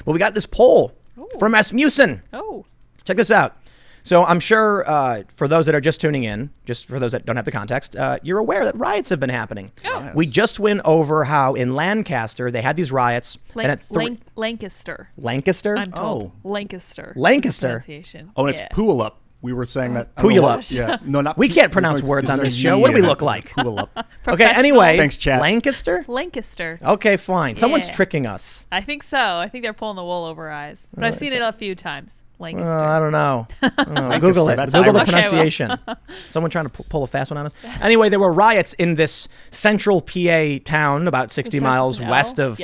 But we got this poll from Rasmussen. Oh. Check this out. So I'm sure for those that are just tuning in, just for those that don't have the context, you're aware that riots have been happening. Oh. Yes. We just went over how in Lancaster they had these riots. Lancaster. Lancaster? I'm told. Lancaster. Lancaster. Oh, and it's Puyallup. We were saying that. Puyallup. Yeah. No, not We can't pronounce words on this show. What do we look like? Puyallup. Okay, anyway. Thanks, chat. Lancaster? Lancaster. Okay, fine. Someone's Yeah. tricking us. I think so. I think they're pulling the wool over our eyes. But I've seen it a few times. Lancaster. I don't know. Google it. That's Google the Irish. pronunciation. Someone trying to pull a fast one on us. Anyway, there were riots in this central PA town about 60 miles west of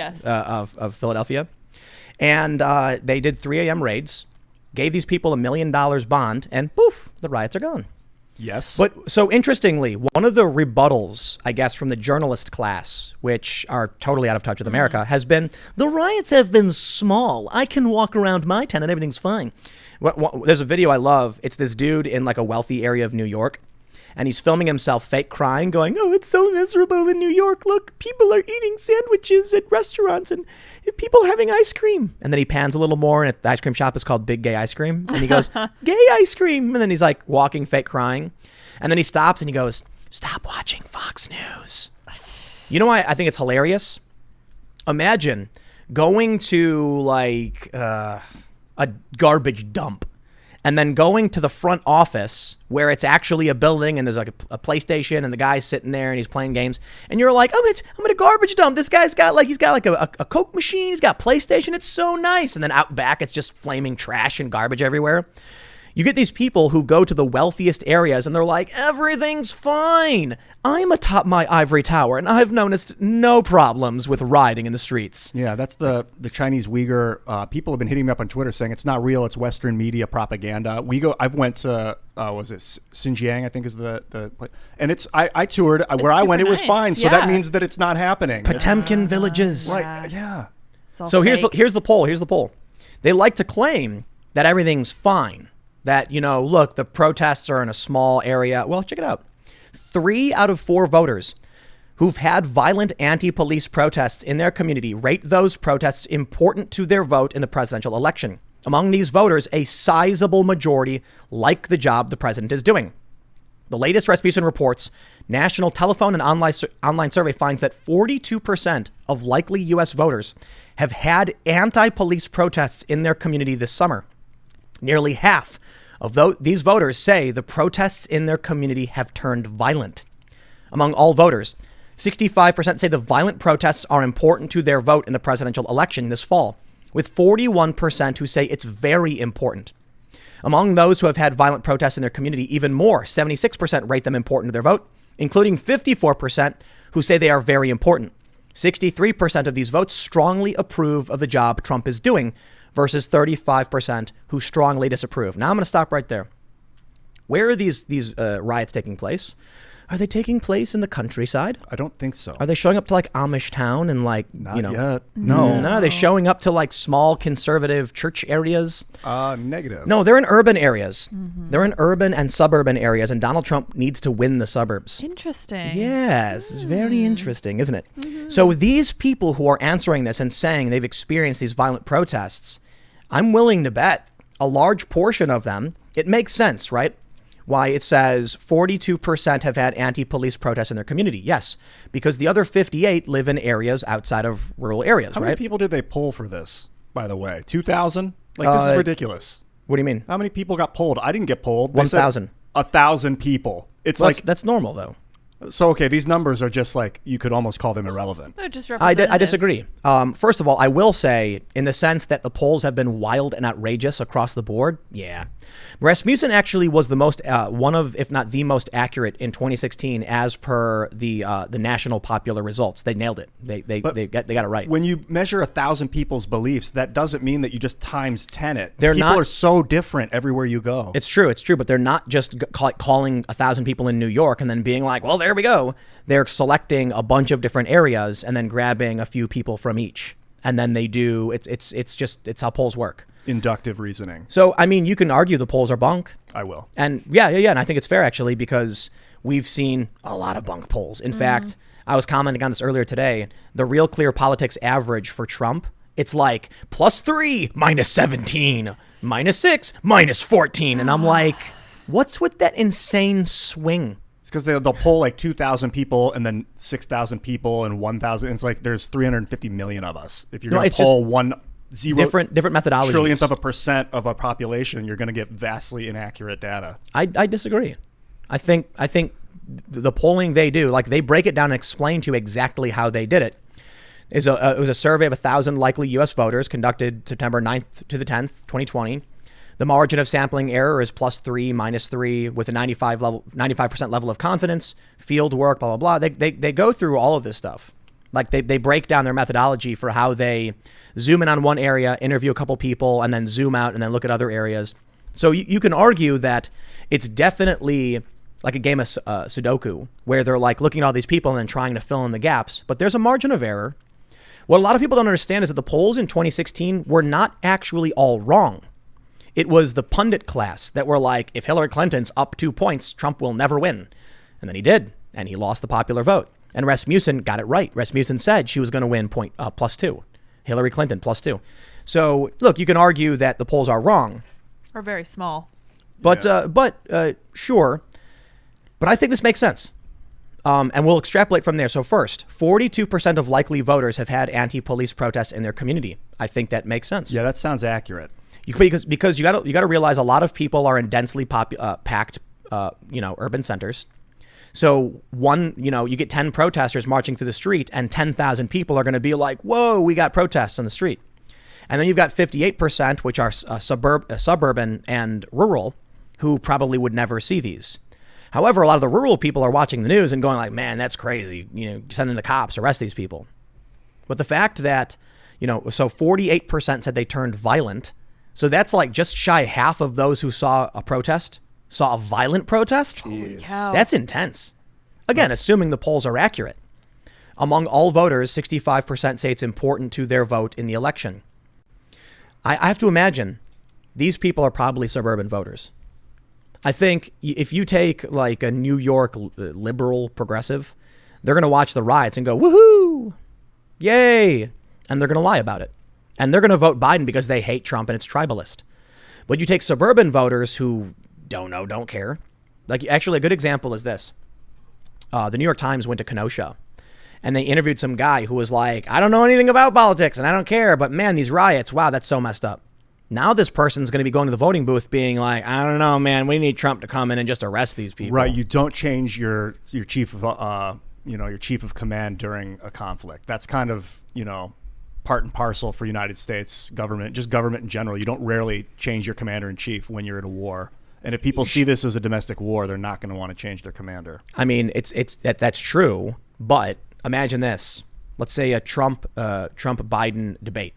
Philadelphia. And they did 3 a.m. raids, gave these people $1 million bond, and poof, the riots are gone. Yes. But so interestingly, one of the rebuttals, I guess, from the journalist class, which are totally out of touch with America, has been, the riots have been small. I can walk around my town and everything's fine. There's a video I love. It's this dude in like a wealthy area of New York. And he's filming himself fake crying, going, oh, it's so miserable in New York. Look, people are eating sandwiches at restaurants and people are having ice cream. And then he pans a little more, and the ice cream shop is called Big Gay Ice Cream. And he goes, gay ice cream. And then he's like walking, fake crying. And then he stops and he goes, stop watching Fox News. You know why I think it's hilarious? Imagine going to like a garbage dump and then going to the front office where it's actually a building and there's like a PlayStation and the guy's sitting there and he's playing games. And you're like, I'm at a garbage dump. This guy's got like, a Coke machine. He's got PlayStation. It's so nice. And then out back, it's just flaming trash and garbage everywhere. You get these people who go to the wealthiest areas and they're like, everything's fine. I'm atop my ivory tower and I've noticed no problems with rioting in the streets. Yeah, that's the Chinese Uyghur. People have been hitting me up on Twitter saying it's not real. It's Western media propaganda. I've went to, was it Xinjiang, I think is the place. And I toured. Where I went, it was fine. So that means that it's not happening. Potemkin villages. Right, yeah. So here's the poll. They like to claim that everything's fine. That, look, the protests are in a small area. Well, check it out. 3 out of 4 voters who've had violent anti-police protests in their community rate those protests important to their vote in the presidential election. Among these voters, a sizable majority like the job the president is doing. The latest Rasmussen reports national telephone and online survey finds that 42% of likely U.S. voters have had anti-police protests in their community this summer. Nearly half of these voters say the protests in their community have turned violent. Among all voters, 65% say the violent protests are important to their vote in the presidential election this fall, with 41% who say it's very important. Among those who have had violent protests in their community, even more, 76% rate them important to their vote, including 54% who say they are very important. 63% of these votes strongly approve of the job Trump is doing, versus 35% who strongly disapprove. Now I'm going to stop right there. Where are these riots taking place? Are they taking place in the countryside? I don't think so. Are they showing up to like Amish town and like, Not yet. No. No, are they showing up to like small conservative church areas? Negative. No, they're in urban areas. Mm-hmm. They're in urban and suburban areas, and Donald Trump needs to win the suburbs. Interesting. Yes, it's very interesting, isn't it? Mm-hmm. So these people who are answering this and saying they've experienced these violent protests, I'm willing to bet a large portion of them, it makes sense, right? Why it says 42% have had anti-police protests in their community. Yes, because the other 58 live in areas outside of rural areas, How right? many people did they poll for this, by the way? 2,000? Like, this is ridiculous. What do you mean? How many people got polled? I didn't get polled. 1,000. 1,000 people. It's Well, like... that's normal, though. So, okay, these numbers are just like, you could almost call them irrelevant. They're just I disagree. First of all, I will say, in the sense that the polls have been wild and outrageous across the board, yeah. Rasmussen actually was the most, one of, if not the most accurate in 2016 as per the national popular results. They nailed it. They got it right. When you measure 1,000 people's beliefs, that doesn't mean that you just times 10 it. People are so different everywhere you go. It's true, but they're not just calling 1,000 people in New York and then being like, well, there we go. They're selecting a bunch of different areas and then grabbing a few people from each. And then they do, it's how polls work. Inductive reasoning. So, I mean, you can argue the polls are bunk. I will. And yeah. And I think it's fair, actually, because we've seen a lot of bunk polls. In fact, I was commenting on this earlier today. The Real Clear Politics average for Trump It's like +3, -17, -6, -14. And I'm like, what's with that insane swing? It's because they'll poll like 2,000 people and then 6,000 people and 1,000. It's like there's 350 million of us. If you're going to poll different methodologies, trillionth of a percent of a population, you're going to get vastly inaccurate data. I disagree. I think the polling they do, like they break it down and explain to you exactly how they did it. It was a survey of 1,000 likely U.S. voters conducted September 9th to the 10th, 2020. The margin of sampling error is +3, -3 with a 95% level of confidence, field work, blah, blah, blah. They go through all of this stuff. Like they break down their methodology for how they zoom in on one area, interview a couple people, and then zoom out and then look at other areas. So you can argue that it's definitely like a game of Sudoku, where they're like looking at all these people and then trying to fill in the gaps. But there's a margin of error. What a lot of people don't understand is that the polls in 2016 were not actually all wrong. It was the pundit class that were like, if Hillary Clinton's up 2 points, Trump will never win. And then he did, and he lost the popular vote. And Rasmussen got it right. Rasmussen said she was going to win +2. Hillary Clinton +2. So, look, you can argue that the polls are wrong. Or very small. But sure. But I think this makes sense. And we'll extrapolate from there. So first, 42% of likely voters have had anti-police protests in their community. I think that makes sense. Yeah, that sounds accurate. Because you got to realize a lot of people are in densely packed urban centers. So you get 10 protesters marching through the street and 10,000 people are going to be like, whoa, we got protests on the street. And then you've got 58%, which are suburban and rural, who probably would never see these. However, a lot of the rural people are watching the news and going like, man, that's crazy. Sending the cops, arrest these people. But the fact that, so 48% said they turned violent. So that's like just shy half of those who saw a violent protest. Holy cow. That's intense. Again, assuming the polls are accurate. Among all voters, 65% say it's important to their vote in the election. I have to imagine these people are probably suburban voters. I think if you take like a New York liberal progressive, they're going to watch the riots and go, woohoo, yay. And they're going to lie about it. And they're going to vote Biden because they hate Trump and it's tribalist. But you take suburban voters who don't care. Like actually a good example is this. The New York Times went to Kenosha and they interviewed some guy who was like, I don't know anything about politics and I don't care, but man, these riots, wow, that's so messed up. Now this person's going to be going to the voting booth being like, I don't know, man, we need Trump to come in and just arrest these people. Right. You don't change your chief of your chief of command during a conflict. That's kind of, part and parcel for United States government, just government in general. You don't rarely change your commander in chief when you're in a war. And if people see this as a domestic war, they're not going to want to change their commander. I mean, that's true. But imagine this. Let's say a Trump Biden debate.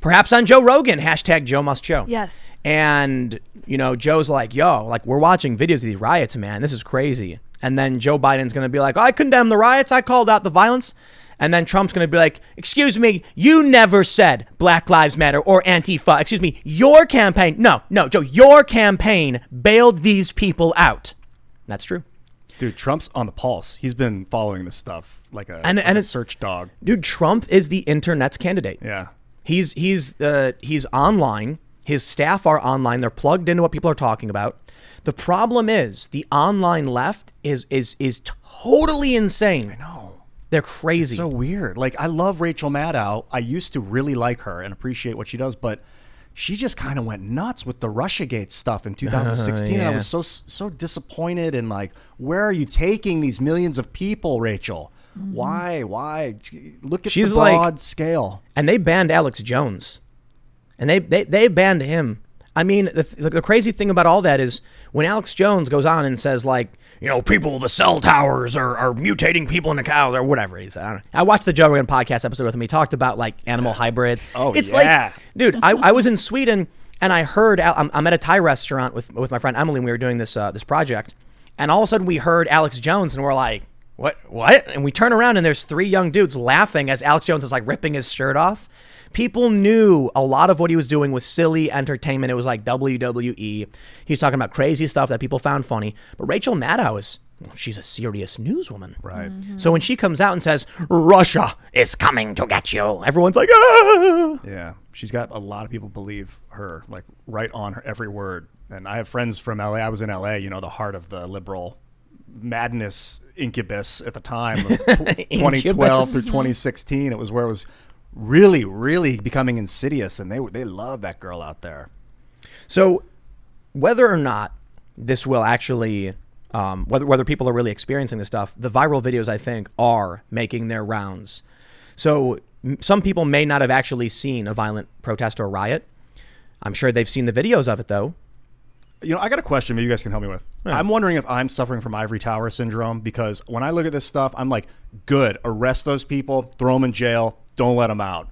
Perhaps on Joe Rogan, #JoeMustShow. Yes. And, Joe's like, yo, like we're watching videos of these riots, man. This is crazy. And then Joe Biden's going to be like, I condemn the riots. I called out the violence. And then Trump's going to be like, excuse me, you never said Black Lives Matter or Antifa. Excuse me, your campaign. No, Joe, your campaign bailed these people out. That's true. Dude, Trump's on the pulse. He's been following this stuff like a search dog. Dude, Trump is the internet's candidate. Yeah. He's online. His staff are online. They're plugged into what people are talking about. The problem is the online left is totally insane. I know. They're crazy. It's so weird. Like, I love Rachel Maddow. I used to really like her and appreciate what she does, but she just kind of went nuts with the Russiagate stuff in 2016. Yeah. And I was so disappointed. And like, where are you taking these millions of people, Rachel? Mm-hmm. Why? Look at the broad scale. And they banned Alex Jones. And they banned him. I mean, the crazy thing about all that is when Alex Jones goes on and says like, the cell towers are mutating people into cows or whatever he said. I watched the Joe Rogan podcast episode with him. He talked about like animal hybrid. Oh, it's yeah. like, dude, I was in Sweden and I heard, I'm at a Thai restaurant with my friend Emily and we were doing this project. And all of a sudden we heard Alex Jones and we're like, what? And we turn around and there's 3 young dudes laughing as Alex Jones is like ripping his shirt off. People knew a lot of what he was doing was silly entertainment. It was like WWE. He's talking about crazy stuff that people found funny. But Rachel Maddow is Well, she's a serious newswoman. Right. So when she comes out and says, Russia is coming to get you, everyone's like, ah! Yeah. She's got a lot of people believe her, like right on her every word. And I have friends from LA. I was in LA, the heart of the liberal madness incubus at the time of 2012 through 2016. It was where it was really, really becoming insidious. And they love that girl out there. So whether or not this will actually, whether people are really experiencing this stuff, the viral videos, I think, are making their rounds. So some people may not have actually seen a violent protest or riot. I'm sure they've seen the videos of it, though. I got a question maybe you guys can help me with. Yeah. I'm wondering if I'm suffering from ivory tower syndrome, because when I look at this stuff, I'm like, good, arrest those people, throw them in jail, don't let them out.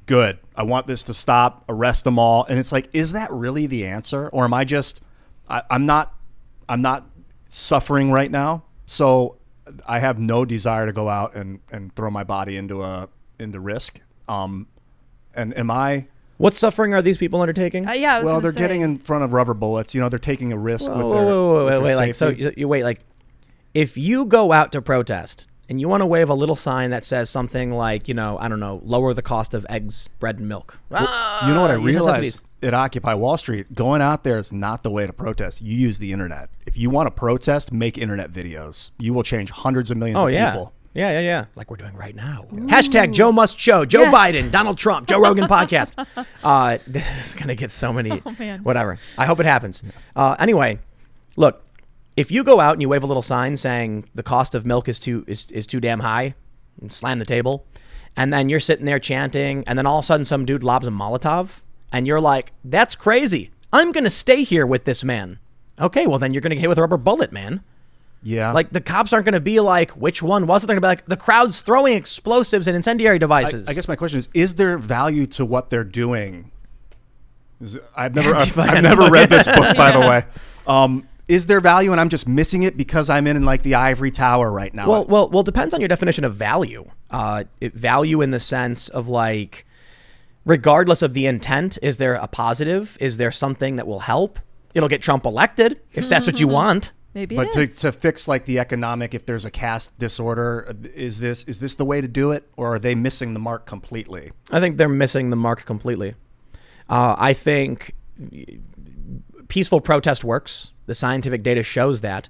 Good. I want this to stop, arrest them all. And it's like, is that really the answer? Or am I just, I'm not suffering right now. So I have no desire to go out and throw my body into risk. And am I... What suffering are these people undertaking? Yeah, well, they're getting in front of rubber bullets. They're taking a risk with their wait. So you wait, like, if you go out to protest and you want to wave a little sign that says something like, I don't know, lower the cost of eggs, bread, and milk. Well, you know what I realized at Occupy Wall Street? Going out there is not the way to protest. You use the internet. If you want to protest, make internet videos. You will change hundreds of millions of people. Yeah. Like we're doing right now. Ooh. Hashtag Joe Must Show, Joe Biden, Donald Trump, Joe Rogan podcast. This is going to get so many, whatever. I hope it happens. Anyway, look, if you go out and you wave a little sign saying the cost of milk is too damn high, and slam the table, and then you're sitting there chanting, and then all of a sudden some dude lobs a Molotov, and you're like, that's crazy. I'm going to stay here with this man. Okay, well then you're going to get hit with a rubber bullet, man. Yeah. Like, the cops aren't going to be like, which one was it? They're going to be like, the crowd's throwing explosives and incendiary devices. I guess my question is there value to what they're doing? I've never read this book, by the way. Is there value and I'm just missing it because I'm in like the ivory tower right now? Well, it depends on your definition of value. Value in the sense of, like, regardless of the intent, is there a positive? Is there something that will help? It'll get Trump elected if that's what you want. Maybe but to fix like the economic, if there's a caste disorder, is this the way to do it, or are they missing the mark completely? I think they're missing the mark completely. I think peaceful protest works. The scientific data shows that.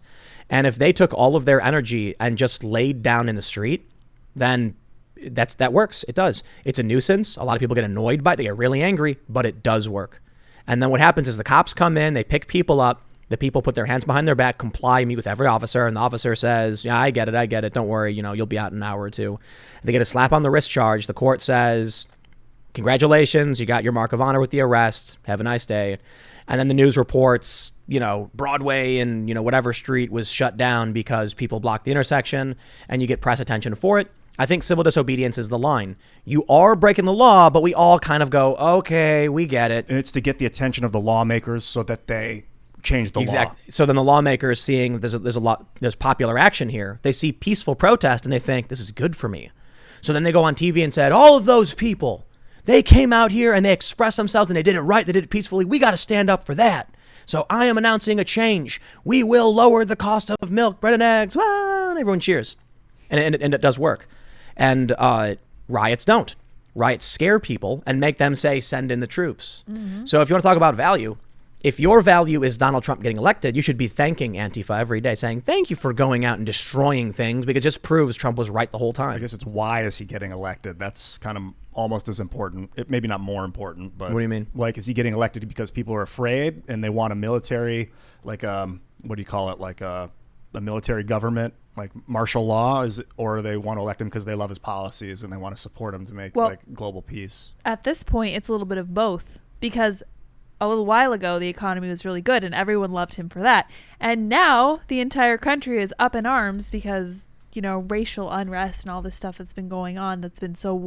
And if they took all of their energy and just laid down in the street, then that works. It does. It's a nuisance. A lot of people get annoyed by it. They get really angry, but it does work. And then what happens is the cops come in, they pick people up. The people put their hands behind their back, comply, meet with every officer, and the officer says, yeah, I get it. Don't worry, you'll be out in an hour or two. They get a slap on the wrist charge. The court says, congratulations, you got your mark of honor with the arrest. Have a nice day. And then the news reports, Broadway and, whatever street was shut down because people blocked the intersection, and you get press attention for it. I think civil disobedience is the line. You are breaking the law, but we all kind of go, okay, we get it. And it's to get the attention of the lawmakers so that they change the law. So then the lawmakers, seeing there's popular action here, they see peaceful protest and they think this is good for me. So then they go on TV and said, all of those people, they came out here and they expressed themselves and they did it right. They did it peacefully. We got to stand up for that. So I am announcing a change. We will lower the cost of milk, bread, and eggs. Well, and everyone cheers. And it does work. And riots don't. Riots scare people and make them say, send in the troops. Mm-hmm. So if you want to talk about value, if your value is Donald Trump getting elected, you should be thanking Antifa every day, saying, thank you for going out and destroying things, because it just proves Trump was right the whole time. I guess it's why is he getting elected? That's kind of almost as important. Maybe not more important, but... What do you mean? Like, is he getting elected because people are afraid and they want a military, like, what do you call it? Like a military government, like martial law, or they want to elect him because they love his policies and they want to support him to make global peace? At this point, it's a little bit of both, because a little while ago, the economy was really good and everyone loved him for that. And now the entire country is up in arms because, racial unrest and all this stuff that's been going on that's been so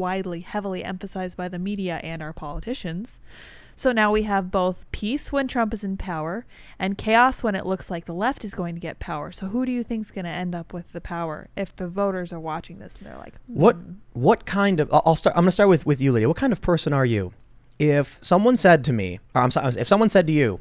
heavily emphasized by the media and our politicians. So now we have both peace when Trump is in power and chaos when it looks like the left is going to get power. So who do you think is going to end up with the power if the voters are watching this and they're like, What kind of... I'm going to start with you, Lydia. What kind of person are you? If someone said to me, if someone said to you,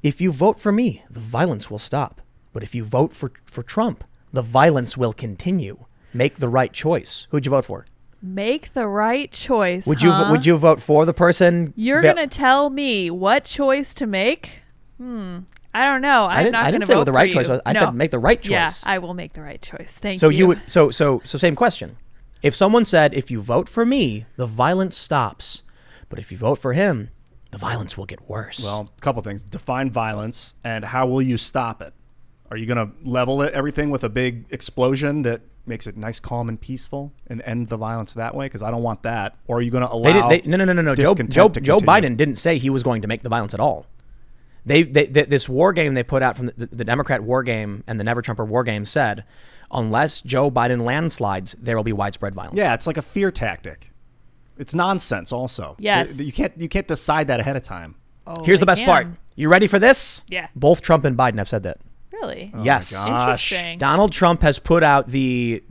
if you vote for me, the violence will stop, But if you vote for Trump, the violence will continue. Make the right choice. Who'd you vote for? Make the right choice. Would huh? you vote for the person? You're gonna tell me what choice to make? I don't know. I didn't say what the right choice was. I said make the right choice. Yeah, I will make the right choice. Thank So you. you would so same question. If someone said, if you vote for me, the violence stops, but if you vote for him, the violence will get worse. Well, a couple things. Define violence, and how will you stop it? Are you going to level everything with a big explosion that makes it nice, calm, and peaceful, and end the violence that way? Because I don't want that. Or are you going to allow? No. Joe Biden didn't say he was going to make the violence at all. This war game they put out from the Democrat war game and the Never Trumper war game said, unless Joe Biden landslides, there will be widespread violence. Yeah, it's like a fear tactic. It's nonsense. Also, Yes. you can't decide that ahead of time. Oh, Here's the they best can. part. You ready for this? Yeah. Both Trump and Biden have said that. Really? Yes. my gosh. Interesting. Donald Trump has put out the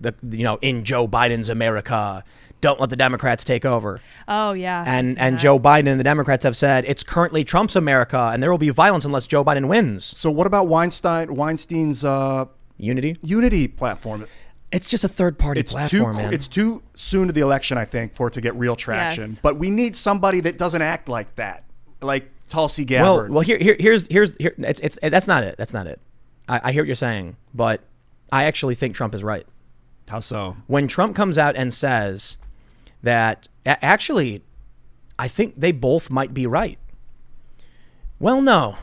in Joe Biden's America, don't let the Democrats take over. Oh yeah. I've And seen and that. Joe Biden and the Democrats have said it's currently Trump's America and there will be violence unless Joe Biden wins. So what about Weinstein's Unity? Unity platform? It's just a third-party platform, man. It's too soon to the election, I think, for it to get real traction. Yes. But we need somebody that doesn't act like that, like Tulsi Gabbard. Well, here's that's not it. That's not it. I hear what you're saying, but I actually think Trump is right. How so? When Trump comes out and says that, actually, I think they both might be right. Well, no.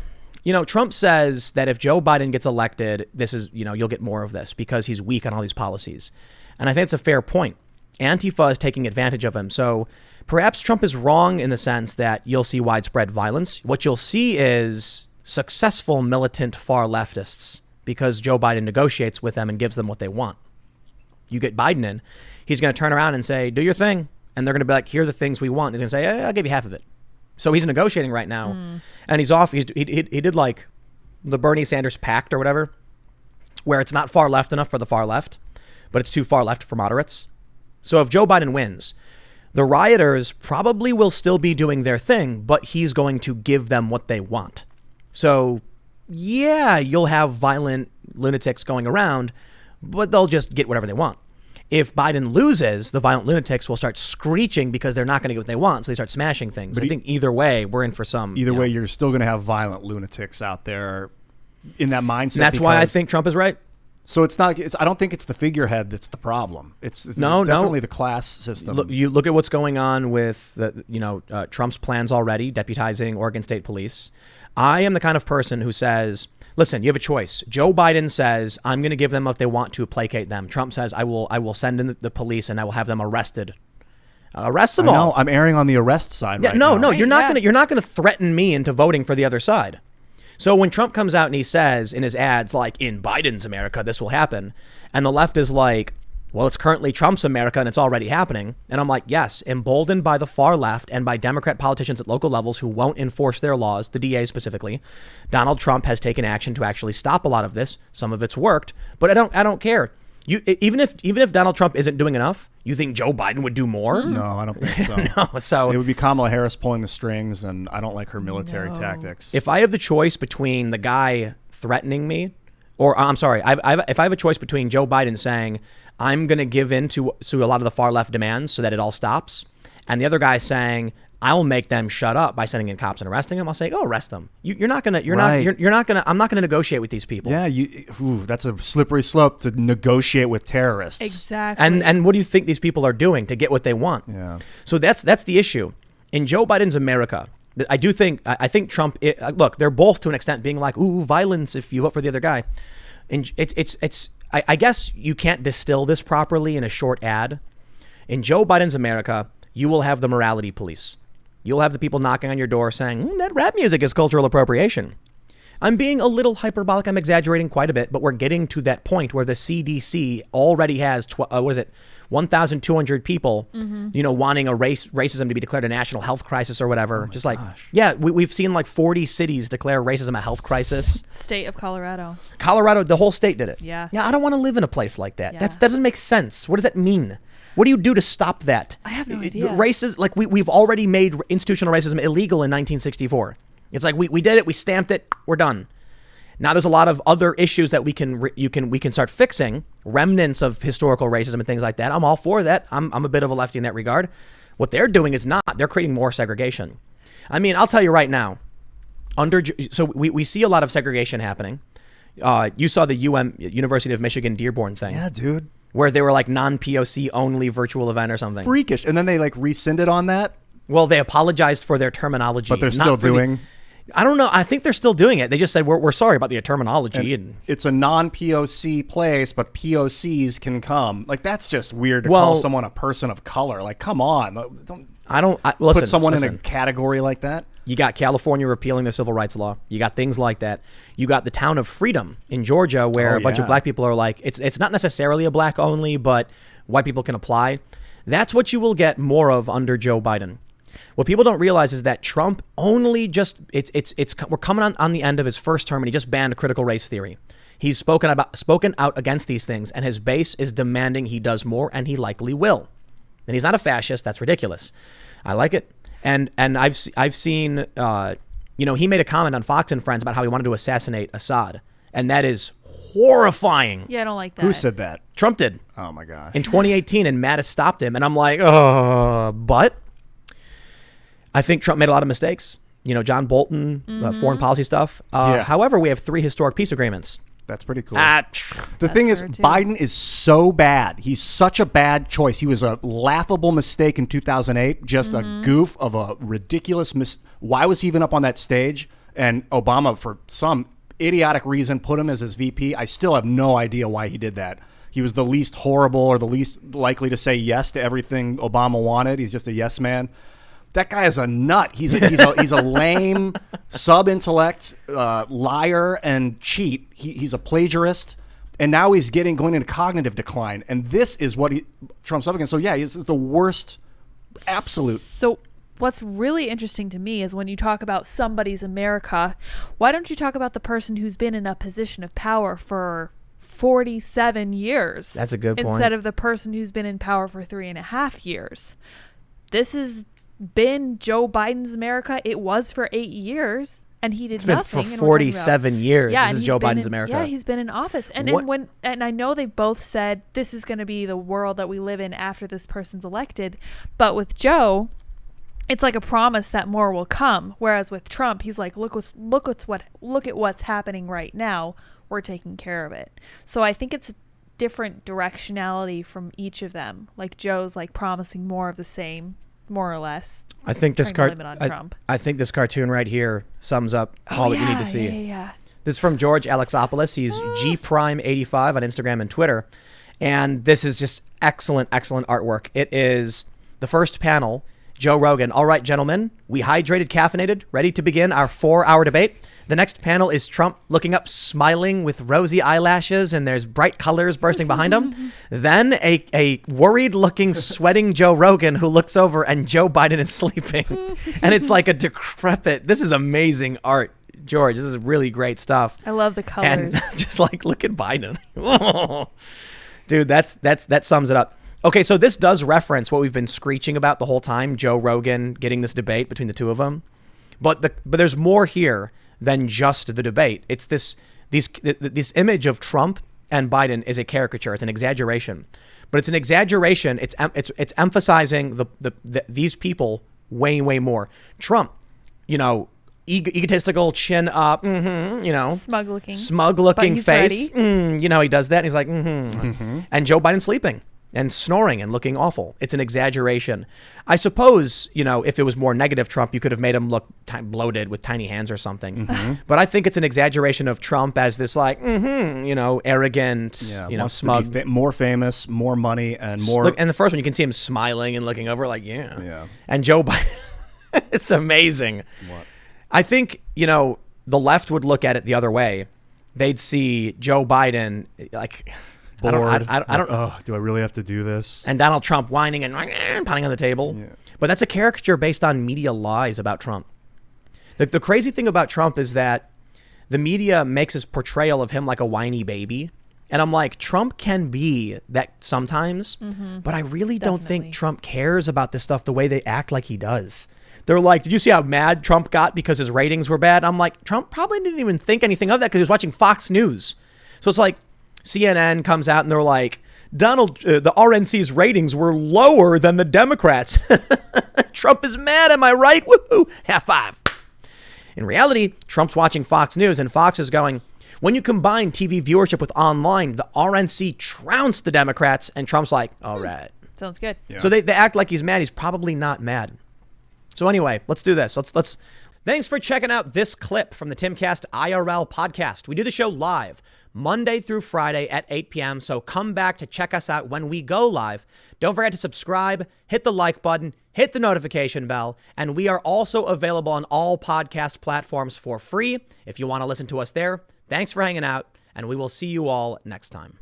Trump says that if Joe Biden gets elected, this is, you'll get more of this because he's weak on all these policies. And I think it's a fair point. Antifa is taking advantage of him. So perhaps Trump is wrong in the sense that you'll see widespread violence. What you'll see is successful militant far leftists because Joe Biden negotiates with them and gives them what they want. You get Biden in, he's going to turn around and say, do your thing. And they're going to be like, here are the things we want. He's going to say, I'll give you half of it. So he's negotiating right now. And he's off. He did like the Bernie Sanders pact or whatever, where it's not far left enough for the far left, but it's too far left for moderates. So if Joe Biden wins, the rioters probably will still be doing their thing, but he's going to give them what they want. So yeah, you'll have violent lunatics going around, but they'll just get whatever they want. If Biden loses, the violent lunatics will start screeching because they're not going to get what they want. So they start smashing things. I think either way, we're in for some. Either way, you're still going to have violent lunatics out there in that mindset. And that's why I think Trump is right. So it's not. I don't think it's the figurehead that's the problem. It's definitely the class system. Look at what's going on with Trump's plans already, deputizing Oregon State Police. I am the kind of person who says, listen, you have a choice. Joe Biden says, I'm going to give them what they want to placate them. Trump says, I will send in the police and I will have them arrested. Arrest them all. No, I'm erring on the arrest side right now. now. You're not going to threaten me into voting for the other side. So when Trump comes out and he says in his ads, like, in Biden's America, this will happen. And the left is like, well, it's currently Trump's America and it's already happening. And I'm like, yes, emboldened by the far left and by Democrat politicians at local levels who won't enforce their laws, the DA specifically, Donald Trump has taken action to actually stop a lot of this. Some of it's worked, but I don't care. Even if Donald Trump isn't doing enough, you think Joe Biden would do more? No, I don't think so. No, so it would be Kamala Harris pulling the strings, and I don't like her military tactics. If I have the choice between the guy threatening me, or I'm sorry, if I have a choice between Joe Biden saying, I'm going to give in to a lot of the far left demands so that it all stops, and the other guy saying, I'll make them shut up by sending in cops and arresting them, I'll say, go arrest them. I'm not going to negotiate with these people. Yeah, that's a slippery slope to negotiate with terrorists. Exactly. And what do you think these people are doing to get what they want? Yeah. So that's the issue. In Joe Biden's America, I think Trump, look, they're both to an extent being like, ooh, violence if you vote for the other guy. And I guess you can't distill this properly in a short ad. In Joe Biden's America, you will have the morality police. You'll have the people knocking on your door saying, that rap music is cultural appropriation. I'm being a little hyperbolic. I'm exaggerating quite a bit, but we're getting to that point where the CDC already has, 1,200 people, wanting racism to be declared a national health crisis or whatever. We've seen like 40 cities declare racism a health crisis. State of Colorado. Colorado, the whole state did it. Yeah. Yeah, I don't want to live in a place like that. Yeah. That doesn't make sense. What does that mean? What do you do to stop that? I have no idea. Races, like we've already made institutional racism illegal in 1964. It's like we did it, we stamped it, we're done. Now there's a lot of other issues that we can start fixing, remnants of historical racism and things like that. I'm all for that. I'm a bit of a lefty in that regard. What they're doing is not. They're creating more segregation. I mean, I'll tell you right now. So we see a lot of segregation happening. You saw the University of Michigan Dearborn thing. Yeah, dude. Where they were like non-POC only virtual event or something. Freakish. And then they like rescinded on that. Well, they apologized for their terminology. But they're still doing... I don't know. I think they're still doing it. They just said, we're sorry about the terminology. And it's a non-POC place, but POCs can come. Like, that's just weird to call someone a person of color. Like, come on. Don't put someone in a category like that. You got California repealing the civil rights law. You got things like that. You got the town of Freedom in Georgia where a bunch of black people are like, it's not necessarily a black only, but white people can apply. That's what you will get more of under Joe Biden. What people don't realize is that Trump only just we're coming on the end of his first term and he just banned critical race theory. He's spoken out against these things and his base is demanding he does more and he likely will. And he's not a fascist. That's ridiculous. I like it. And I've seen he made a comment on Fox and Friends about how he wanted to assassinate Assad. And that is horrifying. Yeah, I don't like that. Who said that? Trump did. Oh my gosh. In 2018 and Mattis stopped him and I'm like, but I think Trump made a lot of mistakes. John Bolton, foreign policy stuff. However, we have 3 historic peace agreements. That's pretty cool. The thing is, Biden is so bad. He's such a bad choice. He was a laughable mistake in 2008, just a goof of a ridiculous Why was he even up on that stage? And Obama, for some idiotic reason, put him as his VP. I still have no idea why he did that. He was the least horrible or the least likely to say yes to everything Obama wanted. He's just a yes man. That guy is a nut. He's a lame sub-intellect liar and cheat. He's a plagiarist, and now he's going into cognitive decline. And this is what Trump's up against. So yeah, he's the worst. Absolute. So what's really interesting to me is when you talk about somebody's America, why don't you talk about the person who's been in a position of power for 47 years? That's a good point. Instead of the person who's been in power for 3.5 years. This has been Joe Biden's America. It was for 8 years, and he did nothing. It's been for 47 years. Yeah, this is Joe Biden's America. Yeah, he's been in office, and I know they both said this is going to be the world that we live in after this person's elected. But with Joe, it's like a promise that more will come. Whereas with Trump, he's like, look at what's happening right now. We're taking care of it. So I think it's different directionality from each of them. Like Joe's like promising more of the same. More or less. I think this I think this cartoon right here sums up all that you need to see. Yeah. This is from George Alexopoulos. He's gprime85 on Instagram and Twitter. And this is just excellent artwork. It is the first panel, Joe Rogan. All right, gentlemen, we hydrated, caffeinated, ready to begin our 4-hour debate. The next panel is Trump looking up, smiling with rosy eyelashes, and there's bright colors bursting behind him. Then a worried-looking, sweating Joe Rogan who looks over, and Joe Biden is sleeping. And it's like a decrepit. This is amazing art, George. This is really great stuff. I love the colors. And just like, look at Biden. Dude, that sums it up. Okay, so this does reference what we've been screeching about the whole time, Joe Rogan getting this debate between the two of them. But there's more here than just the debate. It's this image of Trump and Biden is a caricature. It's an exaggeration, but it's an exaggeration. It's emphasizing these people way more. Trump, egotistical, chin up, smug looking face. He does that. And he's like, and Joe Biden sleeping and snoring and looking awful. It's an exaggeration. I suppose, if it was more negative Trump, you could have made him look bloated with tiny hands or something. But I think it's an exaggeration of Trump as this arrogant, smug. More famous, more money, and more. And the first one, you can see him smiling and looking over like, yeah. And Joe Biden, it's amazing. What? I think, the left would look at it the other way. They'd see Joe Biden like... Bored. I don't. Oh, do I really have to do this? And Donald Trump whining and pounding on the table. Yeah. But that's a caricature based on media lies about Trump. The crazy thing about Trump is that the media makes his portrayal of him like a whiny baby. And I'm like, Trump can be that sometimes, but I really don't think Trump cares about this stuff the way they act like he does. They're like, did you see how mad Trump got because his ratings were bad? I'm like, Trump probably didn't even think anything of that because he was watching Fox News. So it's like CNN comes out and they're like, the RNC's ratings were lower than the Democrats. Trump is mad. Am I right? Woohoo. High five. In reality, Trump's watching Fox News and Fox is going, when you combine TV viewership with online, the RNC trounced the Democrats. And Trump's like, all right. Sounds good. Yeah. So they act like he's mad. He's probably not mad. So anyway, let's do this. Let's. Thanks for checking out this clip from the Timcast IRL podcast. We do the show live Monday through Friday at 8 p.m. So come back to check us out when we go live. Don't forget to subscribe, hit the like button, hit the notification bell, and we are also available on all podcast platforms for free if you want to listen to us there. Thanks for hanging out, and we will see you all next time.